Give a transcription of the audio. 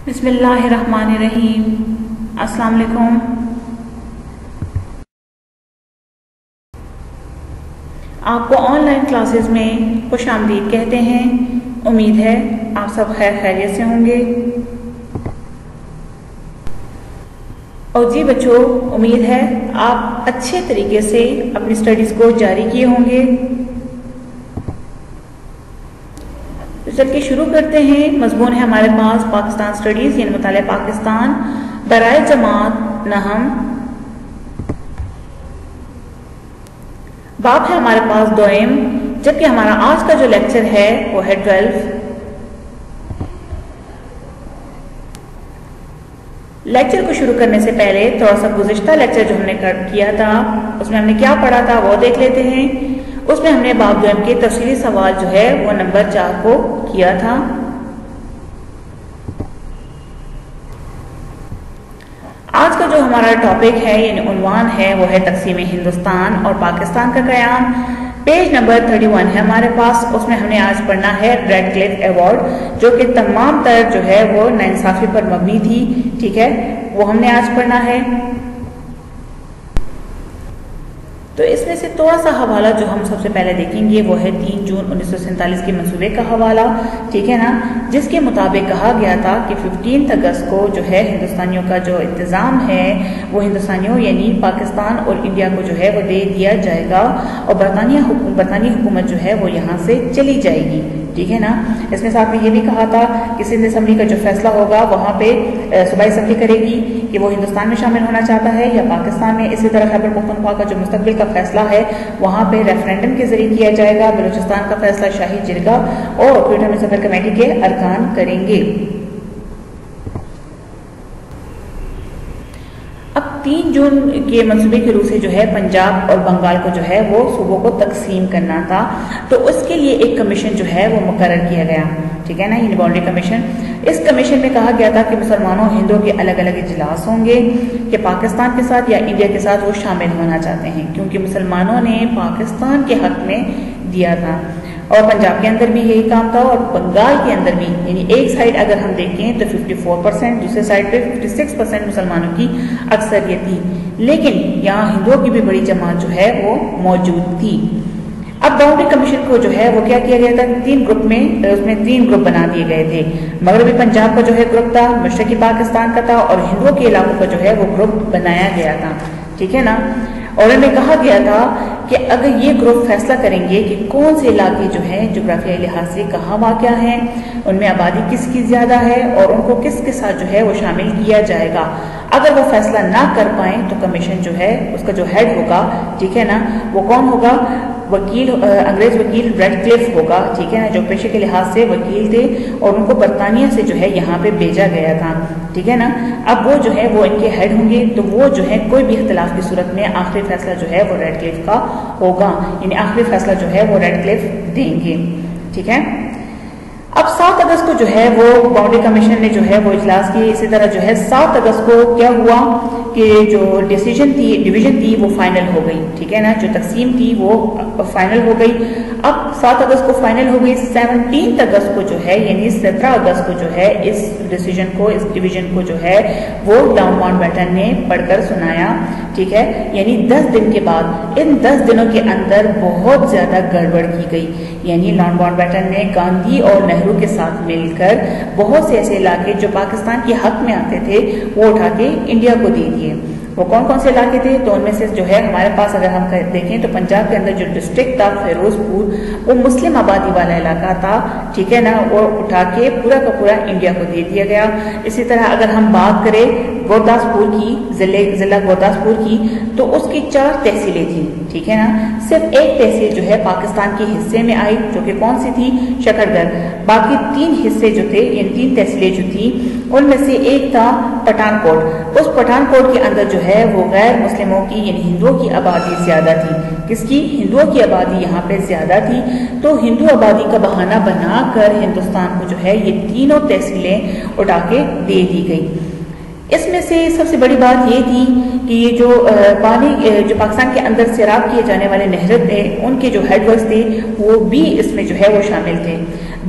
بسم اللہ الرحمن الرحیم۔ السلام علیکم۔ آپ کو آن لائن کلاسز میں خوش آمدید کہتے ہیں۔ امید ہے آپ سب خیر خیریت سے ہوں گے۔ اور جی بچوں، امید ہے آپ اچھے طریقے سے اپنی سٹڈیز کو جاری کیے ہوں گے۔ چل کے شروع کرتے ہیں۔ مضمون ہے ہمارے پاس پاکستان سٹڈیز، یعنی مطالعہ پاکستان برائے جماعت نہم۔ باب ہے ہمارے پاس دوئم، جبکہ ہمارا آج کا جو لیکچر ہے وہ ہے 12۔ لیکچر کو شروع کرنے سے پہلے تھوڑا سا گزشتہ لیکچر جو ہم نے کیا تھا اس میں ہم نے کیا پڑھا تھا وہ دیکھ لیتے ہیں۔ اس میں ہم نے باب دوئم کے تفصیلی سوال جو ہے وہ نمبر 4 کو کیا تھا۔ آج کا جو ہمارا ٹاپک ہے یعنی عنوان ہے وہ ہے تقسیم ہندوستان اور پاکستان کا قیام۔ پیج نمبر 31 ہے ہمارے پاس۔ اس میں ہم نے آج پڑھنا ہے ریڈ کلف ایوارڈ، جو کہ تمام تر جو ہے وہ ناانصافی پر مبنی تھی، ٹھیک ہے، وہ ہم نے آج پڑھنا ہے۔ تو اس میں سے تھوڑا سا حوالہ جو ہم سب سے پہلے دیکھیں گے وہ ہے 3 جون 1947 کے منصوبے کا حوالہ، ٹھیک ہے نا، جس کے مطابق کہا گیا تھا کہ 15 اگست کو جو ہے ہندوستانیوں کا جو انتظام ہے وہ ہندوستانیوں یعنی پاکستان اور انڈیا کو جو ہے وہ دے دیا جائے گا اور برطانوی حکومت جو ہے وہ یہاں سے چلی جائے گی، ٹھیک ہے نا۔ اس میں ساتھ میں یہ بھی کہا تھا کہ سندھ اسمبلی کا جو فیصلہ ہوگا وہاں پہ صوبائی اسمبلی کرے گی کہ وہ ہندوستان میں شامل ہونا چاہتا ہے یا پاکستان میں۔ اسی طرح خیبر پختونخوا کا جو مستقبل کا فیصلہ ہے وہاں پہ ریفرینڈم کے ذریعے کیا جائے گا۔ بلوچستان کا فیصلہ شاہی جرگہ اور کوئٹہ میونسپل کمیٹی کے ارکان کریں گے۔ اب 3 جون کے منصوبے کے روح سے جو ہے پنجاب اور بنگال کو جو ہے وہ صوبوں کو تقسیم کرنا تھا، تو اس کے لیے ایک کمیشن جو ہے وہ مقرر کیا گیا، ٹھیک ہے نا، یعنی باؤنڈری کمیشن۔ اس کمیشن میں کہا گیا تھا کہ مسلمانوں ہندوؤں کے الگ الگ اجلاس ہوں گے کہ پاکستان کے ساتھ یا انڈیا کے ساتھ وہ شامل ہونا چاہتے ہیں، کیونکہ مسلمانوں نے پاکستان کے حق میں دیا تھا اور پنجاب کے اندر بھی یہی کام تھا اور بنگال کے اندر بھی، یعنی ایک سائڈ اگر ہم دیکھیں تو 54%، دوسرے سائڈ پہ 56% مسلمانوں کی اکثریت تھی، لیکن یہاں ہندوؤں کی بھی بڑی جماعت جو ہے وہ موجود تھی۔ اب باؤنڈری کمیشن کو جو ہے وہ کیا کیا گیا تھا، 3 گروپ میں، اس میں 3 گروپ بنا دیے گئے تھے۔ مغربی پنجاب کا جو ہے گروپ تھا، مشرقی پاکستان کا تھا اور ہندوؤں کے علاقوں کا جو ہے وہ گروپ بنایا گیا تھا، ٹھیک ہے نا۔ اور ان میں کہا گیا تھا کہ اگر یہ گروپ فیصلہ کریں گے کہ کون سے علاقے جو ہیں جغرافیائی لحاظ سے کہاں واقع ہیں، ان میں آبادی کس کی زیادہ ہے اور ان کو کس کے ساتھ جو ہے وہ شامل کیا جائے گا، اگر وہ فیصلہ نہ کر پائیں تو کمیشن جو ہے اس کا جو ہیڈ ہوگا، ٹھیک ہے نا، وہ کون ہوگا، وکیل، انگریز وکیل ریڈ کلف ہوگا، ٹھیک ہے نا، جو پیشے کے لحاظ سے وکیل تھے اور ان کو برطانیہ سے جو ہے یہاں پہ بھیجا گیا تھا، ٹھیک ہے نا۔ اب وہ جو ہے وہ ان کے ہیڈ ہوں گے، تو وہ جو ہے کوئی بھی اختلاف کی صورت میں آخری فیصلہ جو ہے وہ ریڈ کلف کا ہوگا، یعنی آخری فیصلہ جو ہے وہ ریڈ کلف دیں گے، ٹھیک ہے۔ اب 7 اگست کو جو ہے وہ باؤنڈری کمیشن نے جو ہے وہ اجلاس کی۔ اسی طرح جو ہے 7 اگست کو کیا ہوا کہ جو ڈیویژن تھی وہ فائنل ہو گئی، ٹھیک ہے نا، جو تقسیم تھی وہ فائنل ہو گئی۔ اب 7 اگست کو فائنل ہو گئی، 17 اگست کو جو ہے یعنی 17 اگست کو جو ہے اس ڈیسیجن کو، اس ڈیویژن کو جو ہے وہ لاؤنڈ ماؤنٹ بیٹن نے پڑھ کر سنایا، ٹھیک ہے، یعنی 10 دن کے بعد۔ ان 10 دنوں کے اندر بہت زیادہ گڑبڑ کی گئی، یعنی لاؤنڈ ماؤنٹ بیٹن نے گاندھی اور نہرو کے ساتھ مل کر بہت سے ایسے علاقے جو پاکستان کے حق میں آتے تھے وہ اٹھا کے انڈیا کو دے دیے۔ وہ کون کون سے علاقے تھے، تو ان میں سے جو ہے ہمارے پاس اگر ہم دیکھیں تو پنجاب کے اندر جو ڈسٹرکٹ تھا فیروز پور، وہ مسلم آبادی والا علاقہ تھا، ٹھیک ہے نا، وہ اٹھا کے پورا کا پورا انڈیا کو دے دیا گیا۔ اسی طرح اگر ہم بات کریں گورداسپور کی، ضلع گورداسپور کی، تو اس کی 4 تحصیلیں تھیں، ٹھیک ہے نا، صرف ایک تحصیل جو ہے پاکستان کے حصے میں آئی جو کہ کون سی تھی، شکر گڑھ۔ باقی 3 حصے جو تھے، یعنی 3 تحصیلیں جو تھیں ان میں سے ایک تھا پٹھان کوٹ۔ اس پٹھان کوٹ کے اندر جو ہے وہ غیر مسلموں کی یعنی ہندوؤں کی آبادی زیادہ تھی۔ کس کی؟ ہندوؤں کی آبادی یہاں پہ زیادہ تھی، تو ہندو آبادی کا بہانہ بنا کر ہندوستان کو جو ہے یہ تینوں تحصیلیں اٹھا کے دے دی گئی۔ اس میں سے سب سے بڑی بات یہ تھی کہ یہ جو پانی جو پاکستان کے اندر سیراب کیے جانے والے نہر تھے ان کے جو ہیڈ ورکس تھے وہ بھی اس میں جو ہے وہ شامل تھے۔